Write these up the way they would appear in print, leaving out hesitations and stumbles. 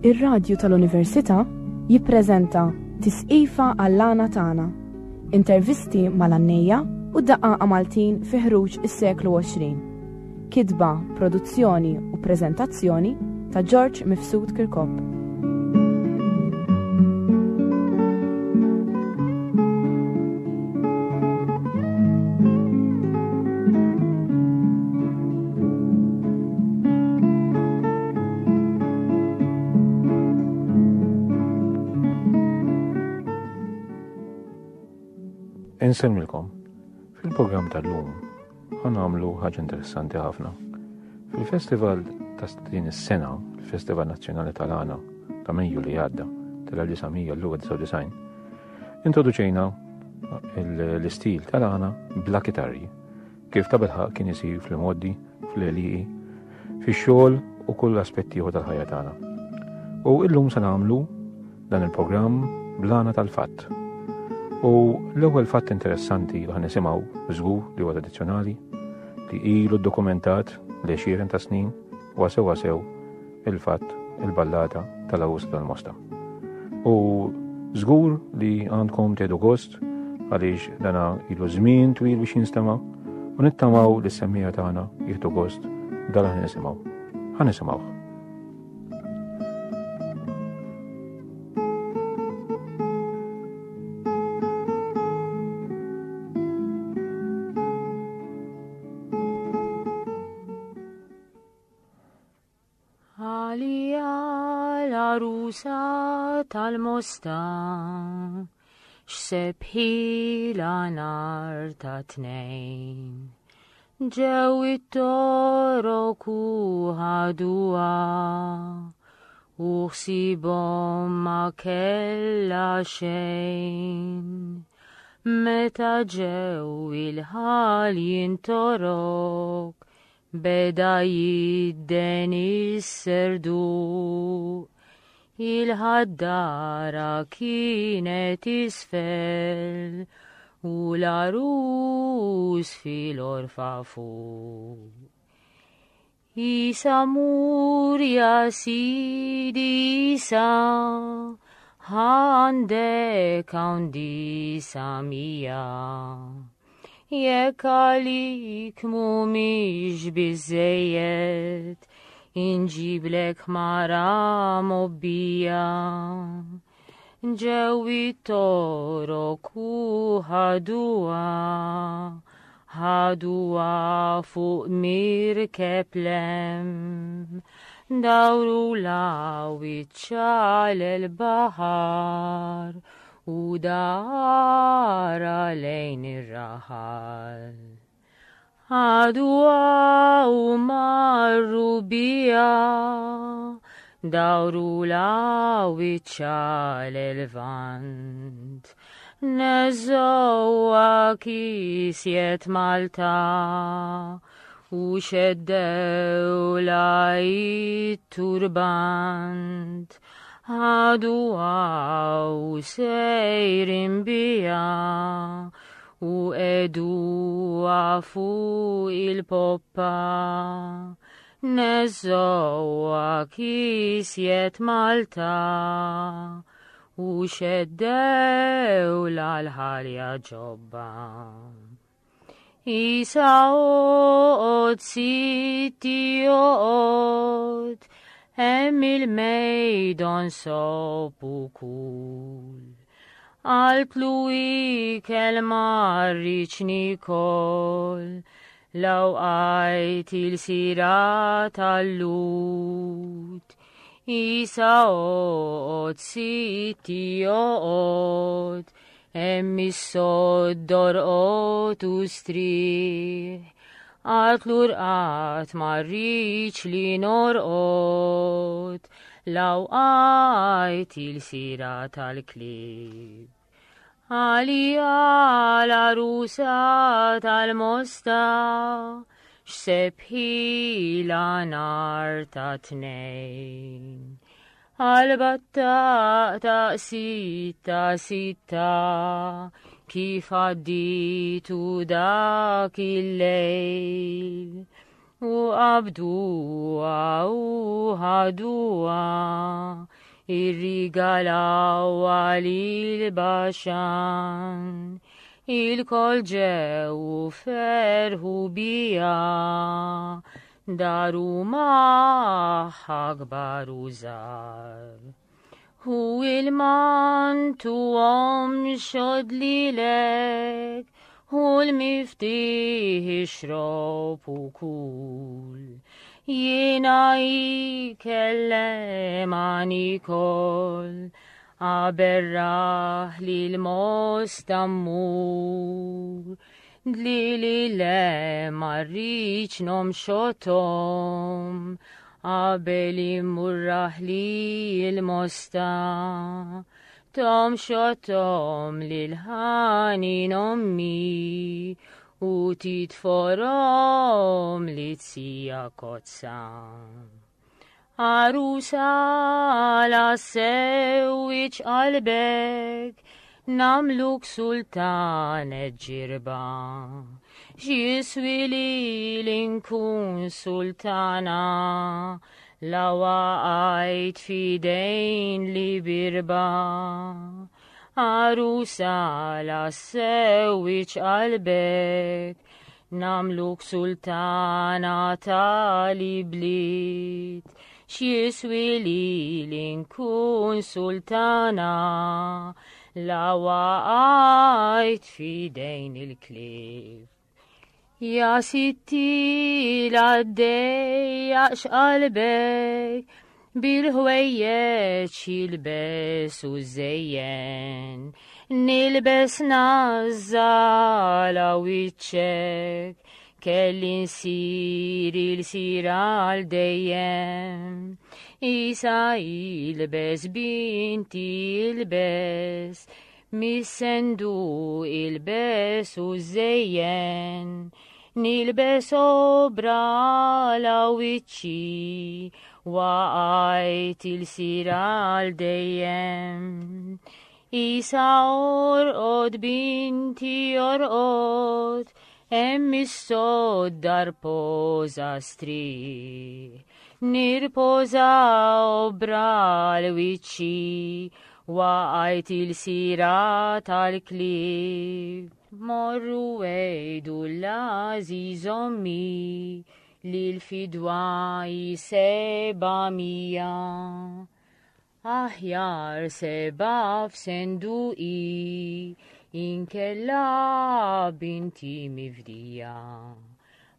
Ir-radju tal-Università jippreżenta Tisqifa għall-għana tagħna, intervisti mal-għannejja u daqqa Maltin fi ħruġ is-seklu 20. Kitba, produzzjoni u preżentazzjoni ta' George Mifsud Kirkop. Insemmilkom, fil-programm tal-lum għamlu ħaġa interessanti ħafna. Fil-festival ta' din is-sena, il-Festival Nazzjonali tal-Għana ta' Mejju li għadda tal-1999, introduċejna l-istil tal-għana bla kitarri, kif ta' bilħaq kien isir fil-moddi, fil-eliqi, fix-xogħol u kull aspetti tal-ħajja tagħna. U illum se nagħmlu dan il-programm bl-għana tal-fatt. U l-ewwel fatt interessanti li ħanisimgħu żgur li huwa tradizzjonali li ilu ddokumentat li xieren ta' snin u sew il-fatt il-ballata tal-Awus tal-Mosta. U żgur li għandkom tgħidu gost għaliex dana ilu żmien twil biex jinstema' u nittamaw li s-semmija tagħna jieħdu gost dal ħanisimgħu. Tal-Mosta x'sebħila nar ta' tnejn ġew it-torok u ħaduha u ħsibhom ma kellha xejn meta ġew il-ħalin torok beda jidden is-serduq il-ħaddara kienet isfel u l-arus fil-orfa fuq. Isa mur ya sidi isa għandek għandi samija jekk għalik mumiex biżejjed inġiblek mara mobbija ġew it-torok u ħaduha fuq mirkeb lem dawru law iċċal il-baħar u dara lejn ir-raħal. Għadwa u marru bija dawru law iċċal il-vant nezzowa kisjet Malta u xeddew la it-turbant għadwa u sejrin bija u edu fuq il-poppa nezzowa kisjet Malta u xeddew l-ħalja ġobba. Isa oqgħod sitti oqgħod hemm il-mejdon sob ukul għalklu ikel marriċni kol law għajt il-sira tal-lut Isa oqgħod sitti oqgħod hemm is-sod dorqod u strieħ għalklu rqat marriċ li norqod law għajt il-sira tal-klib. Għalija l-arusa tal-Mosta x'sebħila nar ta' tnejn. Għal-battaq ta' sitta kif għadditu dak il-lejl وعبدوها وهدوها الرجالة للبشان الكل جو فرحوا بيا داروا ما أكبر وزار هو المان توام شد ليلك هو المفتيح اشرب وكول يناي كلم عني كل عبره للمستمور دليل مريج نوم شوتم عبلي مره للمستا توم شوتم للهاني نومي وتتفرم لتسيا قدسام عروسة لسويج قلبك نملك سلطان الجربة جسوي لي لنكون سلطانة لو عيد في دين لبربا عروسة لسويج قلبك نملك سلطانة تالي بليت شيسوي لي لنكون سلطانة لو عيد في دين الكليف يا ستي لا تضيعش قلبك بالهوية تلبس وزين نلبس نزالة ويتشك كل نسير السير عالديم إيسا يلبس بنتي يلبس مسندو يلبس وزين نلبس برا ويتشي وآيت السير عالديم إيسا أرقد بنتي أرقد أمي الصوت در بوزاستري نربوزا برالويتشي وآيت السيرات الكليب مرويد العزيز أمي للفدواء سبامية أحيار سباف صندوقي إن كلا بنتي مفدية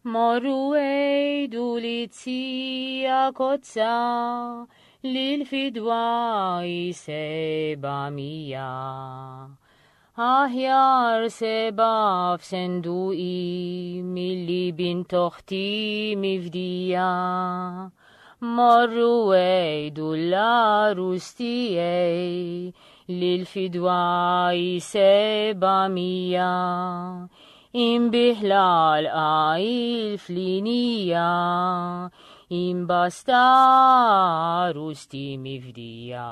مرويد لتسيا قدسا للفدواء سبامية أحيار سباف صندوقي ملي بنت أختي مفدية مرويد العروستي للفدواء سبامية إن بهلال آيل فلينية إن باستا عروستي مفدية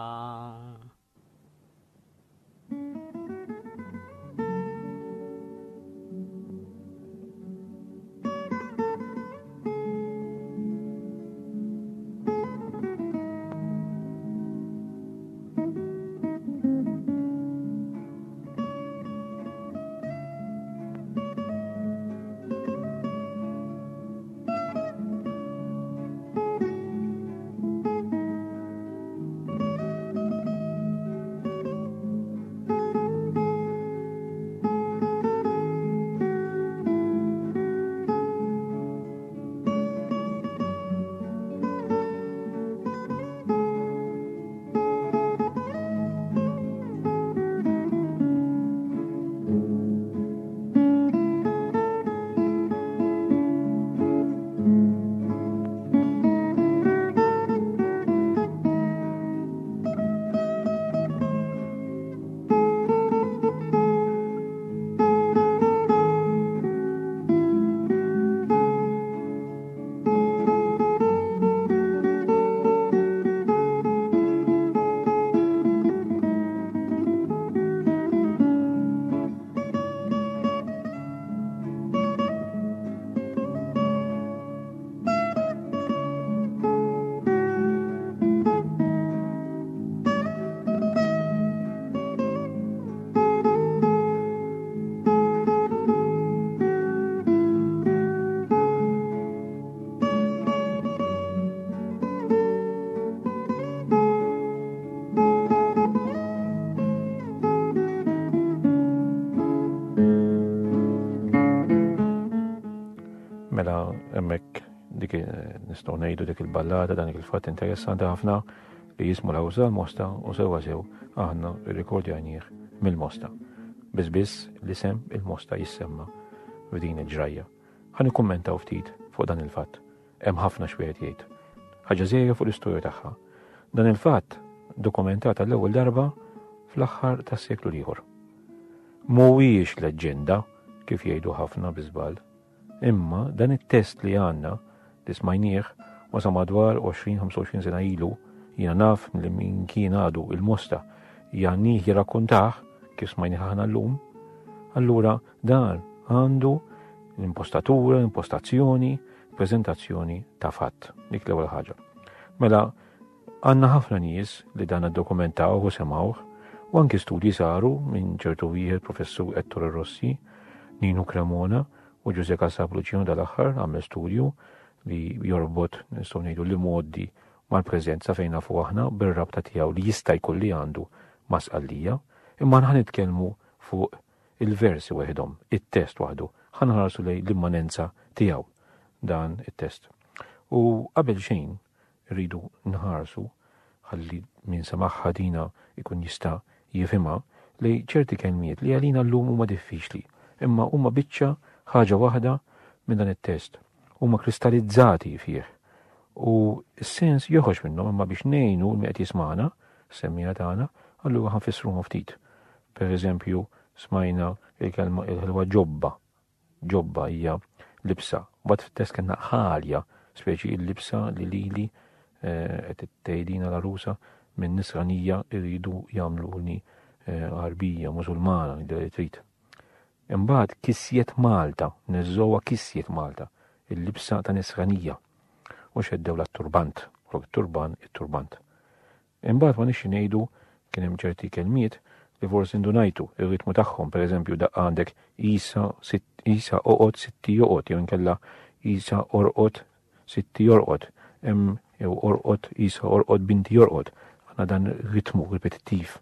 Mela hemmhekk dik nistgħu ngħidu dik il-ballata dan il-fatt interessanti ħafna li jismu l-Awża l-Mosta u sewa sew aħna rrikordjanieh mill-Mosta. Biss l-isem il-Mosta jissemma f'din il-ġrajja. Ħa nikkummentaw ftit fuq dan il-fatt. Hemm ħafna xwieħed jgħid. Ħaġa żejra fuq l-istorja tagħha. Dan il-fatt dokumentata l-ewwel darba fl-aħħar tas-seklu ieħor. Mhuwiex leġġenda kif jgħidu ħafna biżbal. Imma dan it-test li għandna li smajnieh wasa madwar 20-25 sena ilu jiena naf li min kien għadu il-Mosta jannih jirrakkuntaħ kif smajnieh aħna llum. Allura dan għandu l-impostatura, l-impostazzjoni, prezentazzjoni ta' fatt. Dik l-ewwel ħaġa. Mela għandna ħafna nies li dan iddokumentaw u semawh u anki studji saru minn ċertu wieħed professur Ettore Rossi, Nino Cremona u Giuseppe Sablucino dal-aħħar għamel studju li jorbot nistgħu ngħidu li modi mal-preżenza fejn nafu aħna bir-rabta tiegħu li jista' jkun li għandu masqallija, imma ħan nitkellmu fuq il-versi waħedhom, it-test waħdu, ħan ħarsu lej l-immanenza tiegħu dan it-test. U qabel xejn rridu nħarsu ħalli min samaħħa dina ikun jista' jifhimha li ċerti kelmiet li għalina llum huma diffiċli, imma huma biċċa ħaġa waħda minn dan it-test. Huma kristallizzati fih. U s-sens joħroġ minnhom imma biex ngħinu l qed jismana, semmija tagħna, allura ħanfissruhom ftit. Pereżempju, smajna il-kelma il-ħelwa ġobba. Ġobba hija libsa. Bad fit-test kellna ħalja, speċi il-libsa li lili qed tgħidina l-arusa minn nisranija iridu jagħmluni Arbija Musulmana li trid. Imbagħad kisjiet Malta, niżżowha kisjiet Malta, il-libsa ta' nisranija. U xeddew l-turbant, flok it-turban, it-turbant. Imbagħad ma nixxi ngħidu kien hemm ċerti kelmiet li forsi ndunajtu ir-ritmu tagħhom, pereżempju daqqa għandek Isa oqgħod sitti joqgħod, jew inkella Isa orqod sitti jorqod, hemm jew orqod Isa orqod binti jorqod. Għandna dan ritmu ripetittiv.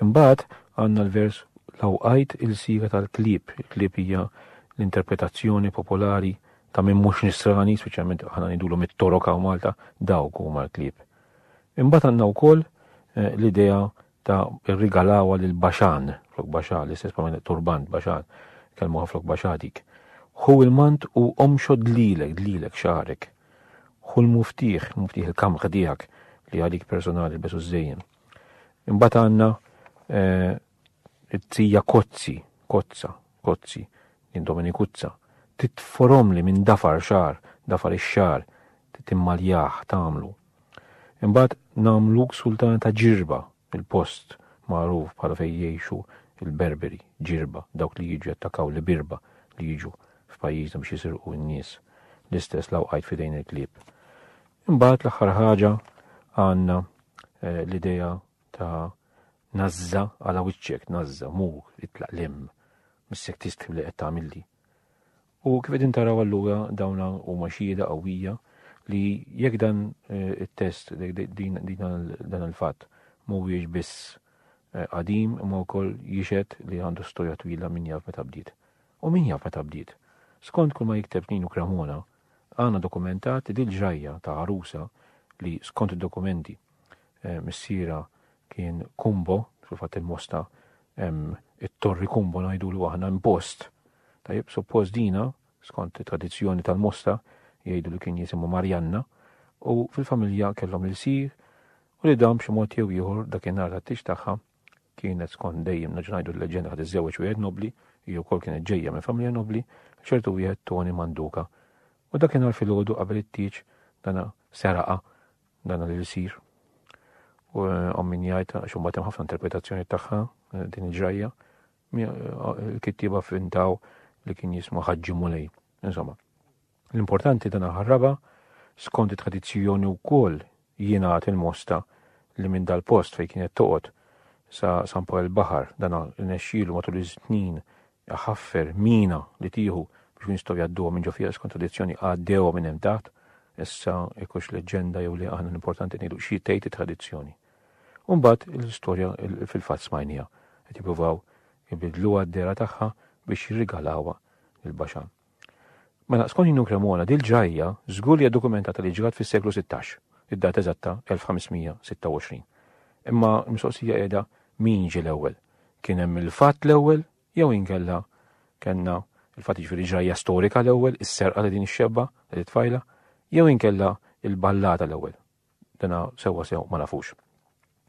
Imbagħad għandna l-vers lawqajt il-sira tal-klib. Il-klib hija l-interpretazzjoni popolari ta' minn mhux nisrani, speċjalment ħana ngħidulhom it-toroka u Malta, dawk huma l-klib. Imbagħad għandna wkoll l-idea ta' irrigalawa lil baxan, flok baxan, l-istess bħal turbant baxan, kelmuha flok baxadik. Hu il-mant u omxod dlilek xarek. Hu l-muftiħ il-kamħ tiegħek li għalik personali besu żejjem. Imbagħad għandna it-tija kozzi, jindomeni kuzza, titforom li minn dafar ix-xar, titimmaljaħ tamlu. Imbagħad namluk sultan ta' ġirba, il-post magħruf bħala fejn jgħixu il-Berberi, ġirba, dawk li jiġu jattakaw li birba li jiġu f'pajjiżna biex jisirqu n-nies. L-istess lawqajt fidejn il-klieb. Imbagħad l-aħħar ħaġa għandna l-idea ta' nazza għala wiċċek, nazza, mur, itlaq lem, missek tistħib li qed tagħmilli. U kif qegħdin taraw allura dawna huma xhieda qawwija li jekk dan it-test dan il-fatt mhuwiex biss qadim imma wkoll jixed li għandu storja twila min jaf meta bdiet. U min jaf meta bdiet. Skont kull ma jikteb Nino Cremona, għandna dokumentat dil-ġrajja ta' arusa li skont id-dokumenti missiera kien Kumbo, fil-fatt il-Mosta it-torri Kumbo ngħidulu aħna impost. Tajjeb, suppost dina, skont it-tradizzjoni tal-Mosta, jgħidu li kien jisimhu Marjanna, u fil-familja kellhom il-sir, u li dam b'xi mod jew ieħor dakinhar tat-tix tagħha kienet skont dejjem naġu ngħidu l-leġenda ħad iżżewweġ wieħed nobli, jew ukoll kienet ġejja minn familja nobli, ċertu wieħed Toni Manduka. U dakinhar filgħodu qabel it-tieġ dana seraqa dana l-sir. U għammin jgħajta, xum batem ħafna interpretazzjoni tagħha din il-ġrajja, kittiba fintaw li kien jismu Ħaġġi Mulej. Insomma, l-importanti dan ħarraba skont it-tradizzjoni wkoll jingħat il-Mosta li minn dal-post fejn kienet toqgħod sa Sampor il-Baħar dan nexxielu matul iż-snin ħaffer mina li tieħu biex nistgħu jgħadduha minn ġo fiha skont tradizzjoni għaddewha minn hemm taħt, issa ikux leġenda jew li aħna l-importanti ngħidu xi tgħid it-tradizzjoni. U mbagħad l-istorja fil-fatt smajnija qed jippruvaw jibidluha d-dera tagħha biex jirrigalawha lil-Baxan. Mela, skont Nino Cremona, dil-ġajja żgur li dokumentata li ġrat fis-seklu 16, id-data eżatta 1526. Imma l-mistoqsija qiegħda min ġie l-ewwel? Kien hemm il-fatt l-ewwel jew inkella kellna il-fatt jiġifieri ġajja storika l-ewwel, is-serqa li din ix-xebba li tfajla, jew inkella il-ballata l-ewwel. Dana sewwa sew ma nafux.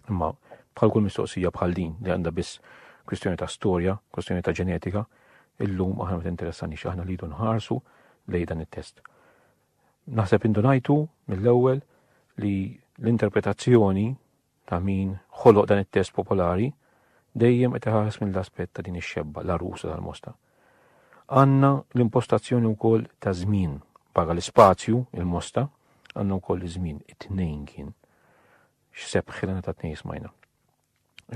Imma bħal kull mistoqsija bħal din li għandha biss kwistjoni ta' storja, kwistjoni ta' ġenetika, illum aħna ma tinteressani xi aħna lidu nħarsu lejn dan it-test. Naħseb indunajtu mill-ewwel li l-interpretazzjoni ta' min ħoloq dan it-test popolari dejjem qed iħares mill-aspett ta' din ix-xebba l-arusa tal-Mosta. Għandna l-impostazzjoni wkoll ta' żmien paga l-ispazju il-Mosta, għandna wkoll iż-żmien it-tnejn kien x'sebħ ħilena ta' tnejn smajna.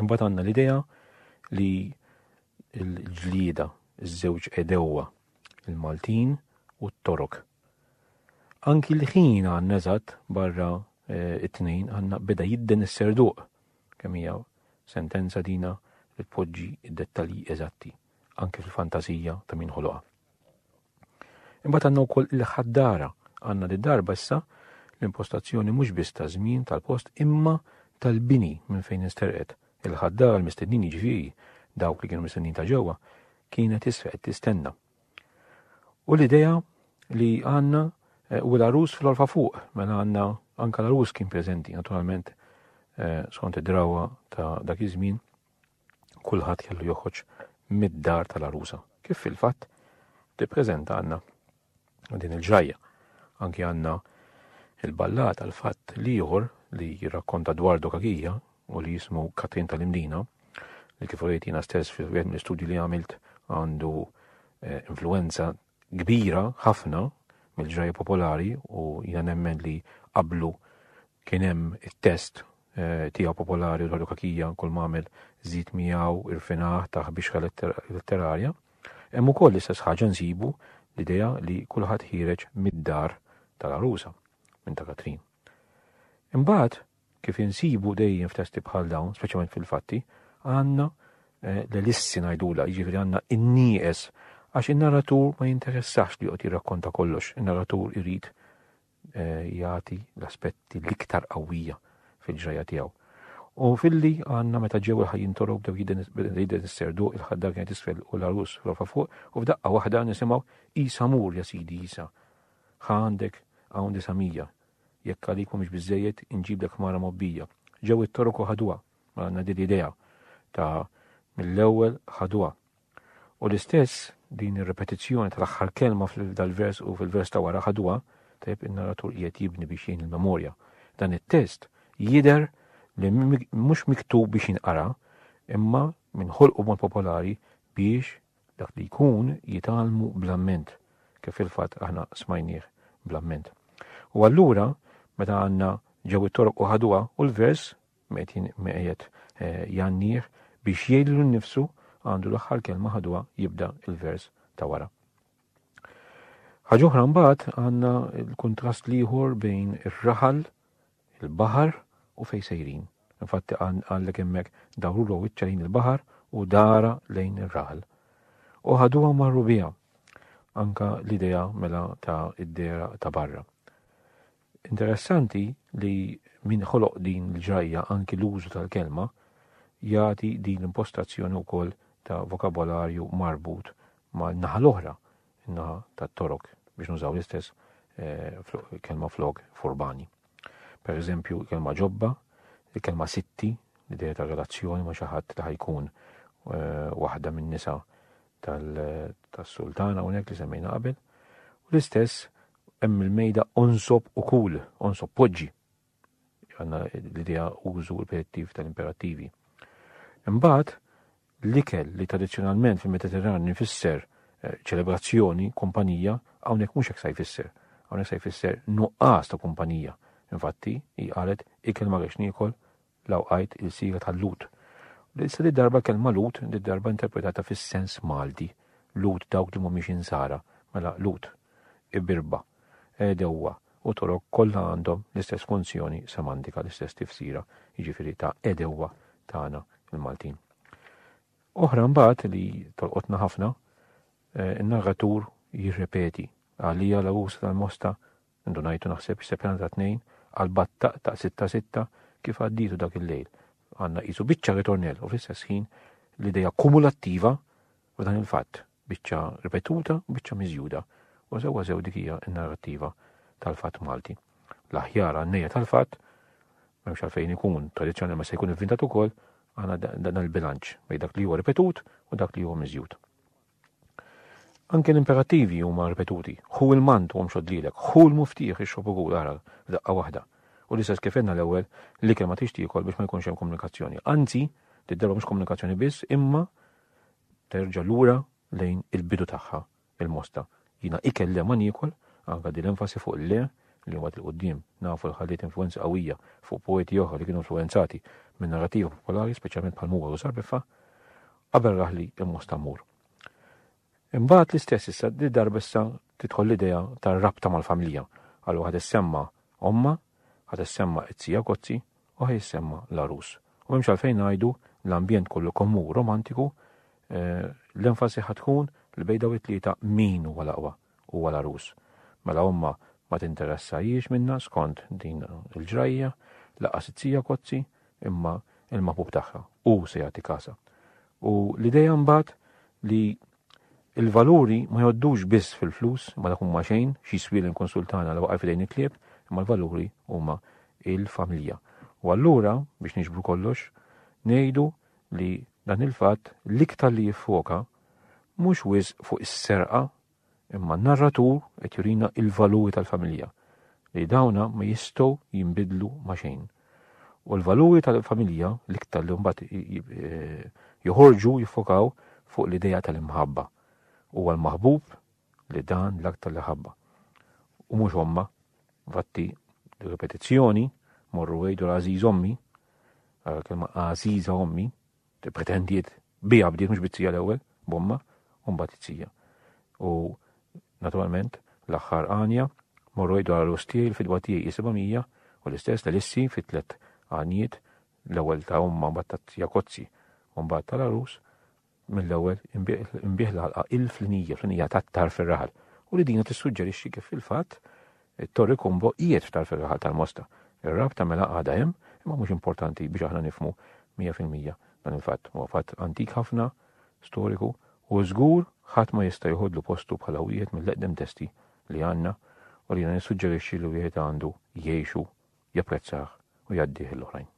Imbagħad għandna l-idea li l-ġlieda iż-żewġ edewwa il-Maltin u t-Torok. Anki l-ħin għandna eżatt barra it-tnejn għandna beda jidden is-serduq kemm hija sentenza dina li tpoġġi d-dettalji eżatti anke fil-fantasija ta' min ħoloqha. Imbagħad għandna wkoll il-ħaddara għandna d-darba issa l-impostazzjoni mhux biss ta' żmien tal-post imma tal-bini minn fejn isterqet. Il-ħaddara l-mistednin jiġifieri dawk li kienu mistednin ta' ġewwa kienet isfeq tistenna. U l-idea li għandna u l-arus fl-orfa fuq, mela għandna anke l-arus kien preżenti naturalment skont id-drawwa ta' dak iż-żmien kulħadd kellu joħroġ mid-dar tal-arusa. Kif fil-fatt tippreżenta għandna din il-ġajja. Anki għandna il-ballat għal-fatt ieħor li jirrakkonta dwar Dokakija u li jismu Katrin tal-Imdina li kif rejt jiena stess fil-wieħed mill-istudji li għamilt għandu influenza kbira ħafna mill-ġajja popolari u jiena nemmen li qablu kien hemm it-test tiegħu popolari u Dokakija kull m'għamel żid miegħu irfinah taħ bixra letterarja. Hemm ukoll l-istess ħaġa nsibu l-idea li kulħadd ħireġ mid-dar tal-arusa minn ta' Katrin. Imbagħad kif insibu dejjem f'testi bħal dawn, speċjalment fil-fatti, għandna l-elissi ngħidula, jiġifieri għandna in-nieqes għax in-narratur ma jinteressax li qed jirrakkonta kollox. In-narratur irid jagħti l-aspetti l-iktar qawwija fil-ġrajja tiegħu. U filli għandna meta ġew il-ħajjin torob dew jidden is-serduq il-ħaddar kienet isfel u l-arus fl-orfa fuq u f'daqqa waħda nisimgħu Isa mur ya Sidi Isa. Għandek hawn 900 jekk għalik mhumiex biżejjed inġiblek mara mobbija. Ġew it-torok u ħadwa, ma għandna din l-idea ta' mill-ewwel ħadwa. U l-istess din ir-repetizzjoni tal-aħħar kelma fil-vers u fil-vers ta' wara ħadwa tajb in-narratur qiegħed jibni biex jgħin il-memorja. Dan it-test jidher li mhux miktub biex jinqara imma minn ħolqu mod popolari biex dak li jkun jitalmu bl-amment kif fil-fatt aħna smajnieh bl-amment. U allura meta għandna ġew it-toroq u ħadwa u l-vers meqiegħed jannieh biex jgħidlu nnifsu għandu l-aħħar kelma ħadwa jibda il-vers ta' wara. Ħaġa oħra mbagħad għandna l-kuntrast ieħor bejn ir-raħal, il-baħar u fejn sejrin. Infatti għandek hemmhekk dawru wiċċ il-baħar u dara lejn ir-raħal. U ħadwa marru biha anka l-idea mela ta' id-dera ta' barra. Interessanti li min ħoloq din l-ġajja anki l-użu tal-kelma jagħti din l-impostazzjoni wkoll ta' vokabolarju marbut ma' naħa l-oħra, naħa tat-torok biex nużaw l-istess kelma flok furbani. Per eżempju, kelma ġobba, il-kelma sitti, l-idea ta' relazzjoni ma' xi ħadd li ħajkun waħda minn nisa tas-sultana hawnhekk li semmejna qabel. U l-istess hemm il-mejda onsob ukul, onsob poġġi. Għandna l-idea użu ripetittiv tal-imperattivi. Imbagħad l-ikel li tradizzjonalment fil-Mediterran nifisser ċelebrazzjoni, kumpanija, hawnhekk mhux hekk se jfisser. Hawnhekk se jfisser nuqqas ta' kumpanija. Infatti, hi qalet ikel ma rridx niekol lawqajt il-siga tal-lut. Issa di darba kelma lut, di darba interpretata fis-sens Malti. Lut dawk li mhumiex insara, mela lut, ibirba, edewwa u torok kollha għandhom l-istess funzjoni semantika, l-istess tifsira, jiġifieri ta' edewwa tagħna il-Maltin. Oħra mbagħad li tolqotna ħafna, in-narratur jirrepeti għalija l-Arus tal-Mosta, ndunajtu naħseb sepjana ta' 2 għal-battaq ta' 6-6 kif għadditu dak il-lejl. Għanna jisu biċċa ritornell u fl-istess ħin l-ideja kumulattiva u dan il-fatt biċċa ripetuta u biċċa miżjuda. U sew dik hija n-narrattiva tal-fatt Malti. L-aħjar għannejja tal-fatt m'hemmx għalfejn ikun tradizzjonali ma se jkun invvintat ukoll għandna dan il-bilanċ bejn dak li huwa ripetut u dak li huwa miżjud. Anke l-imperattivi huma ripetuti. Hu il-mant u mxodlilek, hu l-muftiħ ix-xob ukoll ara f'daqqa waħda. U l-istess kif għedna l-ewwel li kemm ma tixtieqol biex ma jkunx hemm komunikazzjoni. Anzi, tidderba mhux komunikazzjoni biss, imma terġa' lura lejn il-bidu tagħha il-Mosta. Jiena ikellem ma niekol, anke din l-enfasi fuq il-le li huwa il-qudiem nafu l-ħalliet influenza qawwija fuq poeti oħra li kienu influenzati minn narrativa popolari, speċjalment bħal Mura u Sarbiffa, qabel raħli il-Mosta mmur. Imbagħad l-istess issa di darba issa tidħol l-idea tar-rabta mal-familja. Għallu ħad issemma omma, ħad issemma it-sija Kozzi u ħad issemma l-Arus. U m'hemmx għalfejn ngħidu l-ambjent kollu kommu romantiku, l-enfasi ħad tkun l-bejda u t-tlieta min huwa l-aqwa huwa l-Arus. Mela omma ma tinteressajiex minna skont din il-ġrajja, laqas it-sija Kozzi imma il-maħbub tagħha u se jagħti kasa. U l-idea mbagħad li il-valuri ma joddux biss fil-flus, ma dak huma xejn, xi swil inkonsultana l waqaf fidejn il-klieb, imma l-valuri huma il-familja. U allura biex niġbru kollox, ngħidu li dan il-fatt l-iktar li jiffoka mhux wis fuq is-serqa imma n-narratur qed jurina il-valuri tal-familja li dawna ma jistgħu jinbidlu ma' xejn. U l-valuri tal-familja l-iktar li mbagħad joħorġu jiffokaw fuq l-idea tal-imħabba. Huwa l-maħbub li dan l-aktar li ħabba. U mhux omma, fatti ripetizzjoni, morru għejdu l-Aziz ommi, kelma Aziza ommi, pretendiet bija bdiet mhux bitzija l-ewwel, bomma, u mbagħad itzija. U naturalment l-aħħar Anja morru għejdu l-Arustiej il-fidwa tiegħi 700 u l-istess tal-issi fit-tlet għanijiet l-ewwel ta' omma mbagħad ta' tija Kozzi u mbagħad tal-Arus mill-ewwel imbieħ l-ħalqa il-flinija tat-tar fir-raħal. U li dina tissuġġerixxi kif fil-fatt it-Torri Kumbo qiegħed f'tar fir-raħal tal-Mosta. Ir-rabta mela għadha hemm, imma mhux importanti biex aħna nifhmu 100% dan il-fatt. Huwa fatt antik ħafna, storiku, u żgur ħadd ma jista' jħodlu postu bħala wieħed mill-eqdem testi li għandna u li nissuġġerixxi li wieħed għandu jgħixu, japprezzah u jgħaddih l-oħrajn.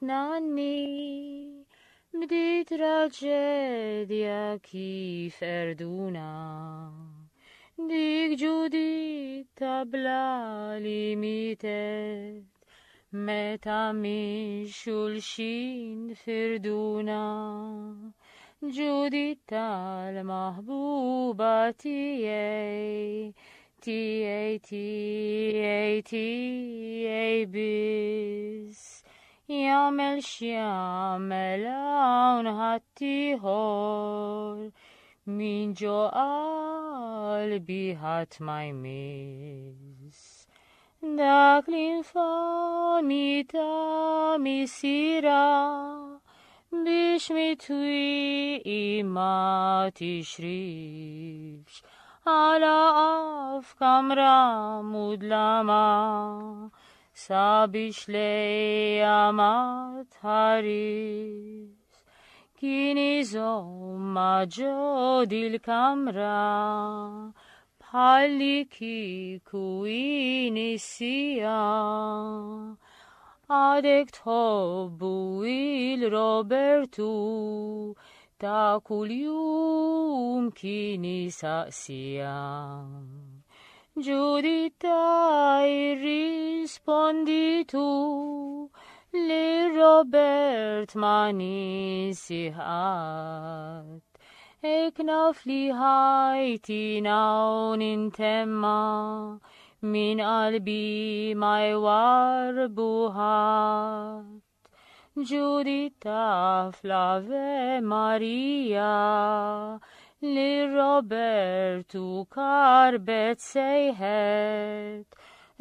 nanni bdiet traġedja kif erduna dik ġudit ta' bla li mitet meta min xulxin firduna ġudit tal-maħbuba tiegħi tiegħi biss يعمل شيعمل عون هالتهور من جو قلبي هتميمس داخلين فمي تامي سيرا بشمي توي ما تشريفش على أفكام رامود لما سابش ليامات هاريس كيني زوما جودي الكامرا بحالي كي كويني سيا عادك تحبوي روبرتو تا كل يوم كيني ساسيا Giuditta e rispondi tu, le Robert mani sihat, e knafli haiti naun intemma, min albi mai war buhat. Giuditta flave Maria, لروبرتو كاربت سيهت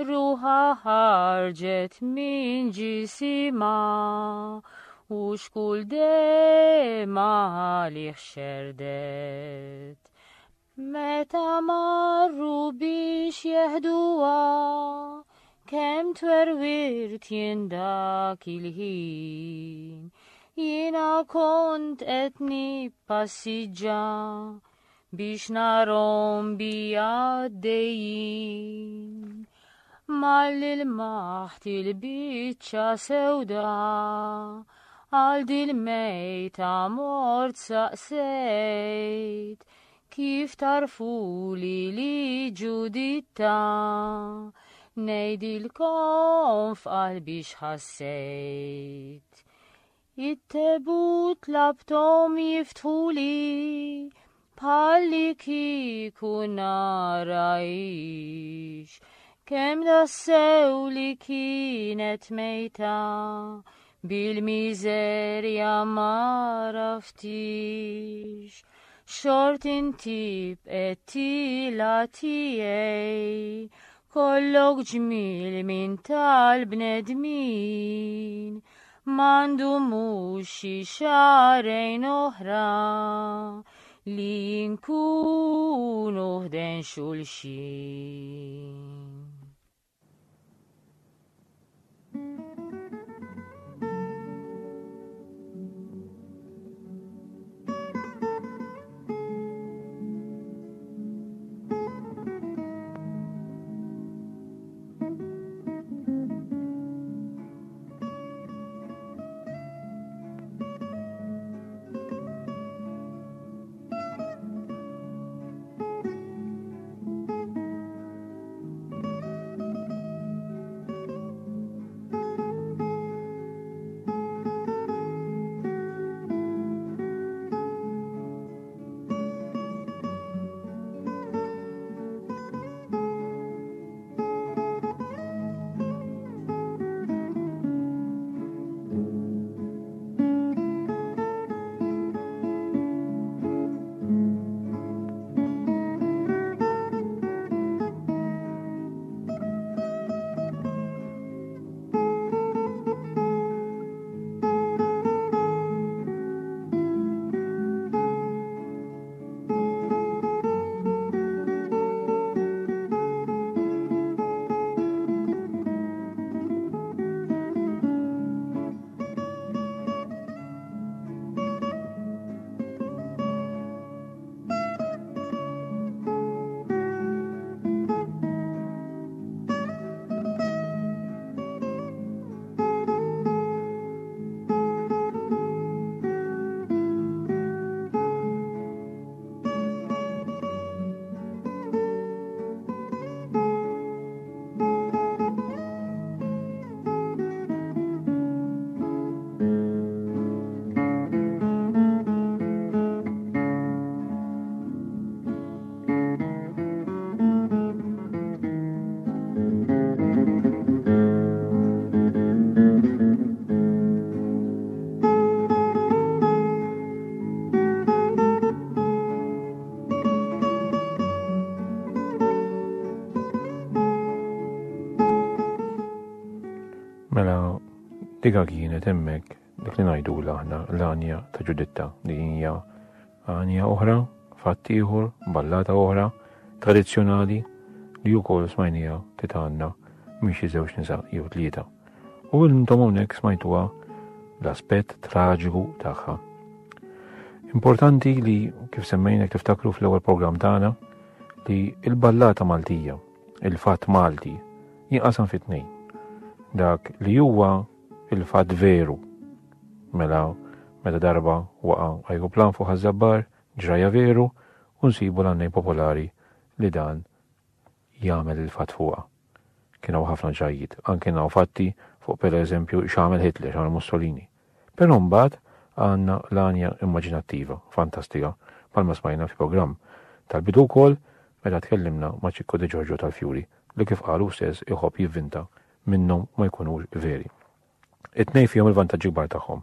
روحها هرجت من جسيما وشكول دمها ليخ شردت متى مروا بيش يهدوا كم تورورت ينداك الهين ينا كنت اتني باسيجا بيشنارم بيادين مال المحت البيتشا سودا عال دي الميت عمرت سأسيت كيف تعرفولي لي جوديتا نيدي الكون في قلبيش حسيت يتبوت لابتوم يفتحولي بالي كي كنا رايش كم دسولي كينت ميتا بالميزيريا ما رفتيش شورت انتيب اتي لاتي كلك جميل من تال بندمين ماندو موشي شارين أخرى لينكون أهدن شلشين Diga kienet hemmhekk dik li ngħidula aħna l-għanja ta' Ġuditta li hija għanja oħra, fatt ieħor, ballata oħra, tradizzjonali li wkoll smajnija titgħanna mhix żewġ nisa jew tlieta. U intom hawnhekk smajtuha l-aspett traġiku tagħha. Importanti li kif semmejnek tiftakru fl-ewwel programm tagħna li l-ballata Maltija, il-fatt Malti, jinqasam fi tnejn. Dak li huwa il-fatt veru, meta darba waqa' ajruplan fuq ħażabbar, ġraja veru, u nsibu l-għannej popolari li dan jagħmel il-fatt fuqha. Kienu ħafna ġrajiet, anke naw fatti fuq pereżempju x'għamel Hitler, x'għamel Mussolini. Però mbagħad għandna l-għanja immaġinattiva, fantastika, bħalma smajna fil-programm tal-bidu wkoll meta tkellimna ma' Ċikko De Giorgio tal-Fjuri li kif qalu stess iħobb jivvinta minnhom ma jkunux veri. It-tnejn fihom il-vantaġġi kbar tagħhom.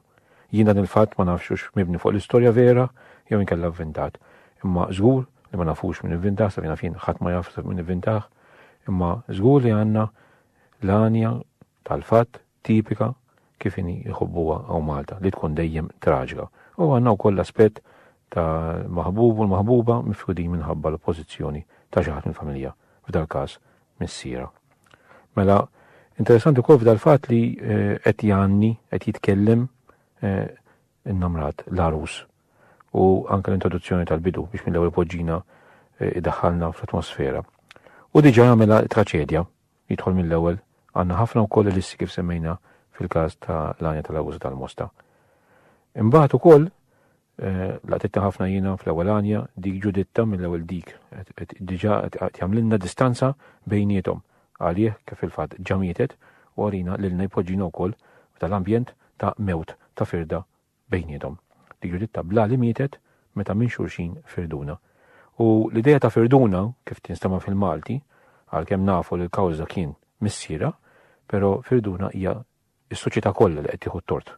Jien dan il-fatt ma nafxux mibni fuq l-istorja vera jew inkella vvintat. Imma żgur li ma nafux minn ivvintaħ, sa fin ħadd ma jaf minn ivvintaħ, imma żgur li għandna l-għanja tal-fatt tipika kif inhi jħobbuha hawn Malta li tkun dejjem traġika. U għandna wkoll l-aspett ta' maħbub u l-maħbuba mifrudin minħabba l-oppożizzjoni ta' xi ħadd mill-familja, f'dal każ missiera. Mela, interessanti wkoll f'dal fatt li qed janni qed jitkellem innamrat l-arus u anke l-introduzzjoni tal-bidu biex mill-ewwel poġġina iddaħħalna fl-atmosfera. U diġà jagħmilha traċedja jidħol mill-ewwel għandna ħafna wkoll lissi kif semmejna fil-każ ta' l-għanja tal-Awża tal-Mosta. Imbagħad ukoll laqtitna ħafna jiena fl-ewwel għanja dik Ġuditta mill-ewwel dik diġà qed jagħmlilna distanza bejniethom għalih kif il-fatt ġamietet u għarina lilna jpoġġina wkoll tal-ambjent ta' mewt ta' firda bejniethom. Dik Ġuditta bla li mietet meta minn xulxin firduna. U l-idea ta' firduna kif tinstema' fil-Malti għalkemm nafu li l-kawża kien missiera, però firduna hija s-soċjetà kollha li qed tieħu t-tort.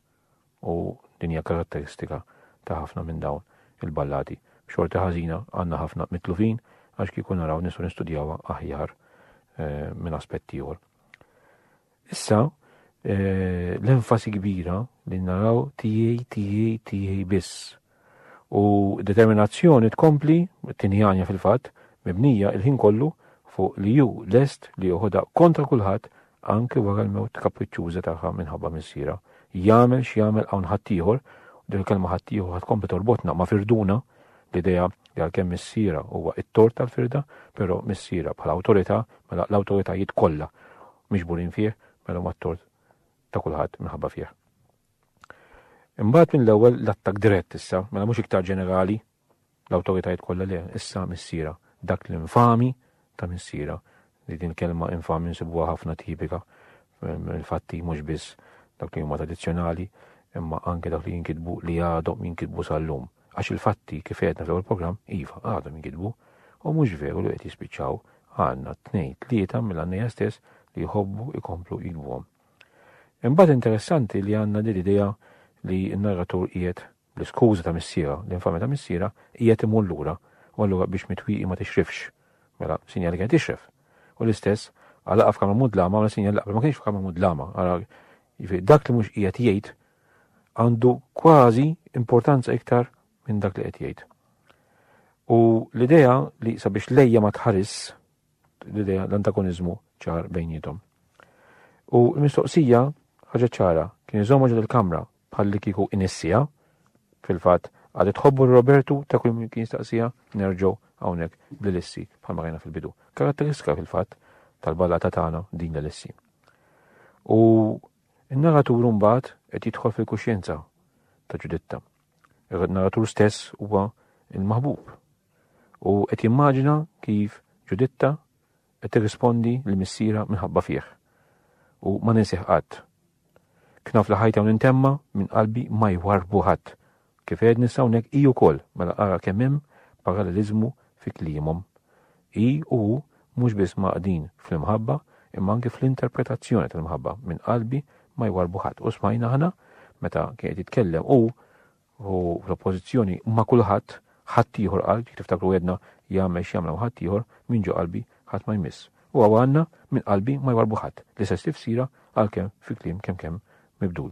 U din hija karatteristika ta' ħafna minn dawn il-ballati. Xorta ħażina għandna ħafna mitlufin għax kieku naraw nisu nistudjawha aħjar minn aspett ieħor. Issa l-enfasi kbira li naraw tiegħi biss. U determinazzjoni tkompli, tinjanja fil-fatt, mibnija il-ħin kollu fuq li ju lest li joħodha kontra kulħadd anke wara l-mewt kapriċċjuża tagħha minħabba missiera. Jagħmel x'jagħmel hawn ħaddieħor, dik il-kelma ħaddieħor ħadd kompli torbotna ma' firduna l-idea li għalkemm missiera huwa it-tort tal-firda, però missiera bħala awtorità mela l-awtoritajiet kollha miġburin fih mela mat-tort ta' kulħadd minħabba fih. Imbagħad minn l-ewwel l-attak dirett issa, mela mhux iktar ġenerali l-awtoritajiet kollha le, issa missiera dak l-infami ta' missiera li din kelma infami nsibuha ħafna tipika mill-fatti mhux biss dak li huma tradizzjonali imma anke dak li jinkitbu li għadhom jinkitbu sal-lum. Għax il-fatti kif qedna fl-ewwel programm iva għadhom jinkitbu u mhux veru li qed jispiċċaw għandna tnejn tlieta mill-għannejja stess li jħobbu jkomplu jikbuhom. Imbagħad interessanti li għandna din l-idea li n-narratur qiegħed bl-iskuża ta' missiera, l-infami ta' missiera qiegħed imur lura u allura biex mitwieqi ma tixrifx. Mela sinjali kien tixref. U l-istess għalaqaf kamra mudlama u sinjal laqbel ma kienx kamra mudlama. Dak li mhux qiegħed jgħid għandu kważi importanza iktar minn dak li qed jgħid. U l-idea li sabiex lejja ma tħares l-idea l-antagonizmu ċar bejnietom. U l-mistoqsija ħaġa ċara kien iżomma ġod il-kamra bħalli kieku inissija fil-fatt għadet tħobbu Robertu ta' kull kien jistaqsija nerġgħu hawnhekk bl-lissi bħalma rajna fil-bidu. Karatteristika fil-fatt tal-ballata tagħna din l-lissi. U n-narratur mbagħad qed jidħol fil-kuxjenza ta' Ġuditta. Il-narratur stess huwa il-maħbub. U qed jimmaġina kif Ġuditta qed tirrispondi l-missiera minħabba fih. U ma ninsih qatt. Knaf li ħajta nintemma minn qalbi ma jwarbu ħadd. Kif qed nisa hawnhekk hi wkoll mela ara kemm hemm paralleliżmu fi kliemhom. Hi u mhux biss maqdin fl-imħabba imma anke fl-interpretazzjoni tal-imħabba minn qalbi ma jwarbu ħadd. U smajna aħna meta kien qed jitkellem u fl-oppożizzjoni ma' kulħadd ħadd ieħor qal kif tiftakru għedna jagħmel x'jagħmlu ħadd ieħor minn ġo qalbi ħadd ma jmiss. U għandna minn qalbi ma jwarbu ħadd. Li se tifsira għalkemm fi kliem kemm mibdul.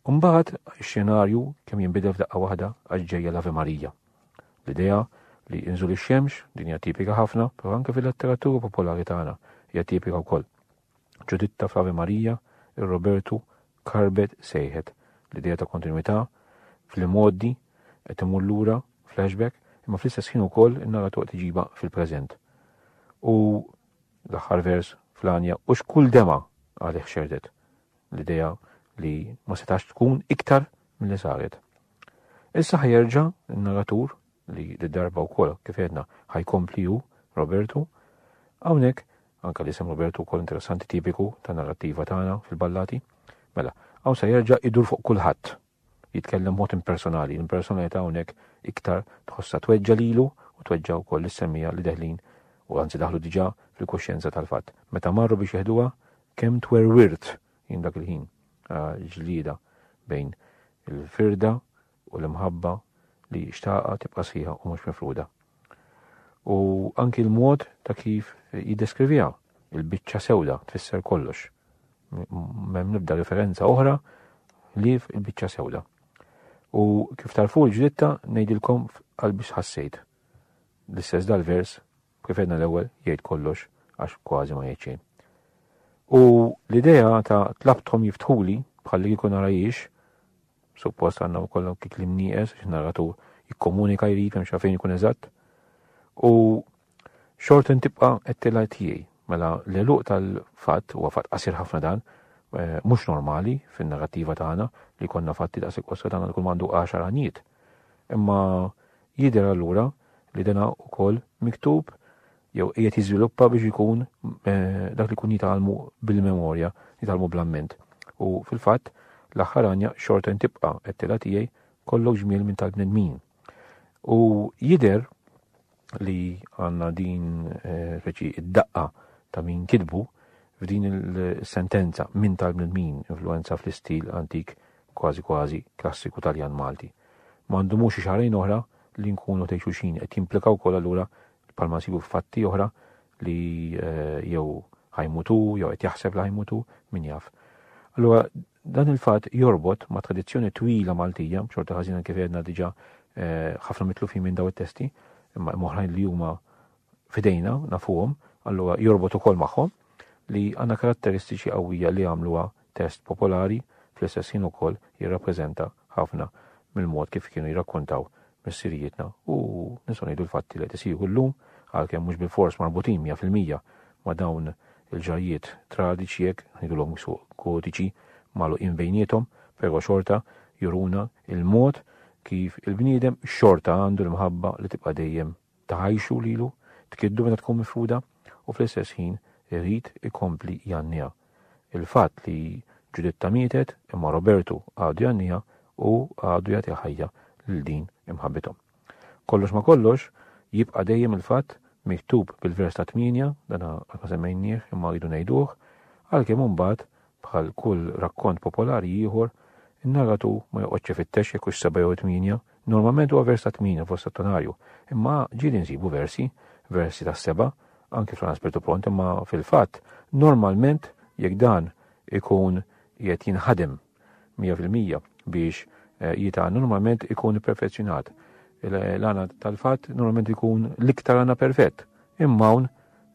Mbagħad ix-xenarju kemm jinbidel f'daqqa waħda għax ġejja l-Ave Marija. L-idea li inżul ix-xemx din hija tipika ħafna, però anke fil-letteratura popolari tagħna hija tipika wkoll. Ġuditta fl-Ave Marija, ir-Robertu karbet sejħet l-idea ta' kontinuità fil-modi qed imur lura flashback, imma fl-istess ħin ukoll in-narratur qed iġiba fil-preżent. U l-aħħar vers fl-Anja u x'kull dema għalih xerdet. L-idea li ma setax tkun iktar mill-li saret. Issa ħajerġa' in-narratur li d-darba wkoll kif għedna ħajkompli hu Robertu, hawnhekk anke l-isem Robertu wkoll interessanti tipiku ta' narrattiva tagħna fil-ballati. Mela, hawn se jerġa' idur fuq kulħadd. Jitkellem mod impersonali, l-impersonalità hawnhekk iktar tħossha tweġġa' lilu u tweġġa' wkoll is-semmija li deħlin u anzi daħlu diġà fil-kuxjenza tal-fatt. Meta marru biex jeħduha kemm twerwirt jien dak il-ħin ġlieda bejn il-firda u l-imħabba li xtaqa tibqa' sħiħa u mhux mifruda. U anki l-mod ta' kif jiddeskrivija il-biċċa sewda tfisser kollox. M'hemm nibda referenza oħra li il-biċċa sewda. U kif tarfu l-ġditta ngħidilkom qalbi x'ħassejt. L-istess dal-vers kif għedna l-ewwel jgħid kollox għax kważi ma jgħid xejn. U l-idea ta' tlabthom jiftħuli bħalli jkun narajiex, suppost għandna wkoll kiklim nieqes biex narratur jikkomunika jrid hemm xafejn ikun eżatt. U xort tibqa' qed tiegħi mela l-eluq tal-fatt huwa fatt qasir ħafna dan, mhux normali fin-narrattiva tagħna li konna fatti daqshekk qosra tagħna li kull mandu 10 għanijiet. Imma jidher allura li dana wkoll miktub jew qiegħed jiżviluppa biex ikun dak li kun jitgħallmu bil-memorja, jitgħallmu bl-amment. U fil-fatt l-aħħar Anja xorta tibqa' qed tiegħi kollok ġmiel minn tal-bnedmin. U jidher li għandna din reċi id-daqqa ta' min kitbu f'din il-sentenza minn tal-bnedmin influenza fl-istil antik kważi klassiku Taljan Malti. M'għandu mhux xi xahrejn oħra li nkunu tgħixu xin qed jimplikaw wkoll allura palma nsibu fatti oħra li jew ħajmutu jew qed jaħseb li ħajmutu min jaf. Allura dan il-fatt jorbot ma' tradizzjoni twila Maltija, xorta ħażina kif għedna diġà ħafna mitlufin minn daw it-testi, imma oħrajn li huma fidejna nafuhom, allura jorbot ukoll magħhom li għandna karatteristiċi qawwija li għamluha test popolari fl-istess ħin ukoll jirrappreżenta ħafna mill-mod kif kienu jirrakkontaw mis-sirijietna u nistgħu ngħidu l-fatti li qed isiru llum għalkemm mhux bil-fors marbutin 100% ma' dawn il-ġarjiet tradiċi hekk ngħidulhom gotiċi malu inbejniethom, però xorta juruna il-mod kif il-bniedem xorta għandu l-mħabba li tibqa' dejjem taħajxu lilu, tkiddu meta tkun mifruda u fl-istess ħin irid ikompli janniha. Il-fatt li Ġuditta mietet imma Robertu għadu janniha u għadu jagħti ħajja lil din imħabbitom. Kollox ma kollox jibqa' dejjem il-fatt miktub bil-vers ta' 8 dana ma semmejnieh imma rridu ngħiduh għalkemm imbagħad bħal kull rakkont popolari ieħor in-narratu ma joqgħodx ifittex jekk hux 7 jew 8, normalment huwa vers ta' 8 fost tonarju, imma ġieli nsibu versi ta' 7 anke fl-aspettu pront imma fil-fatt normalment jekk dan ikun qiegħed jinħadem 100% biex jita' normalment ikun perfezzjonat. L-għana tal-fatt normalment ikun l-iktar għana perfett. Imma hawn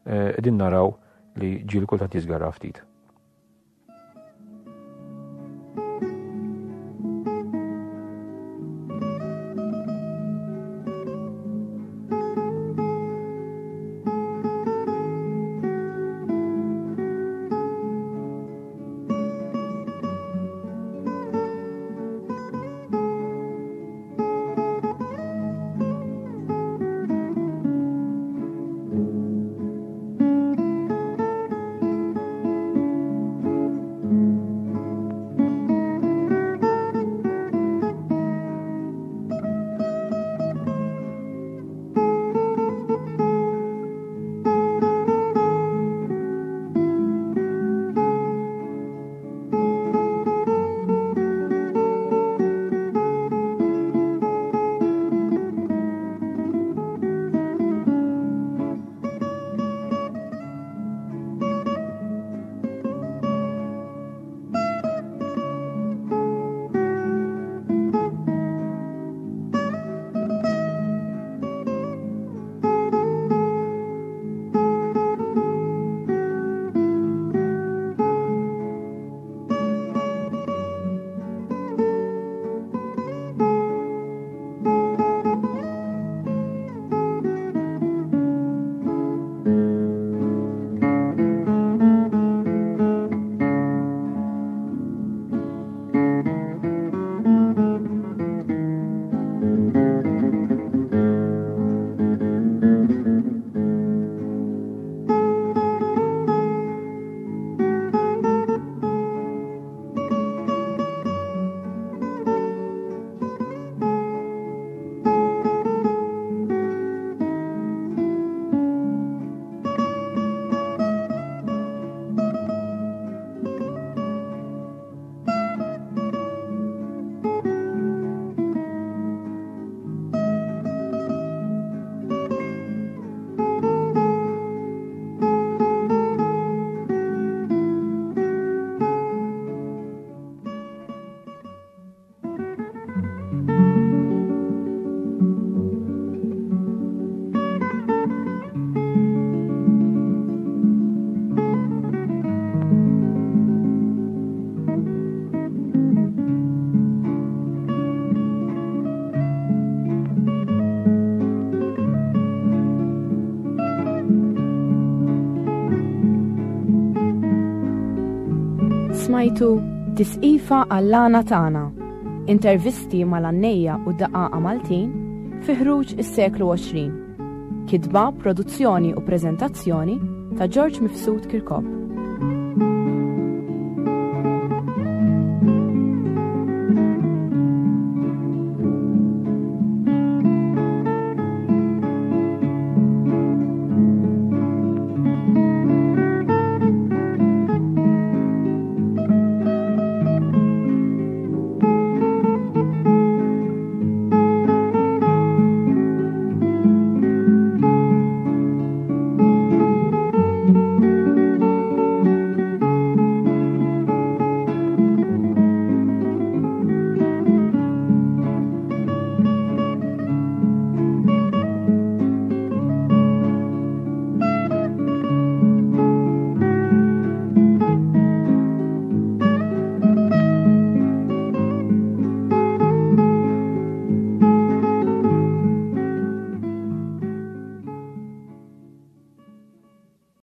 qegħdin naraw li ġiel kultant jiżgarra ftit. Smajtu Tisqifa għall-Lana Tana, intervisti mal-Annejja u d-Daqaqa Maltin fi ħruġ is-seklu 20. Kitba, produzzjoni u preżentazzjoni ta' George Mifsud Kirkop.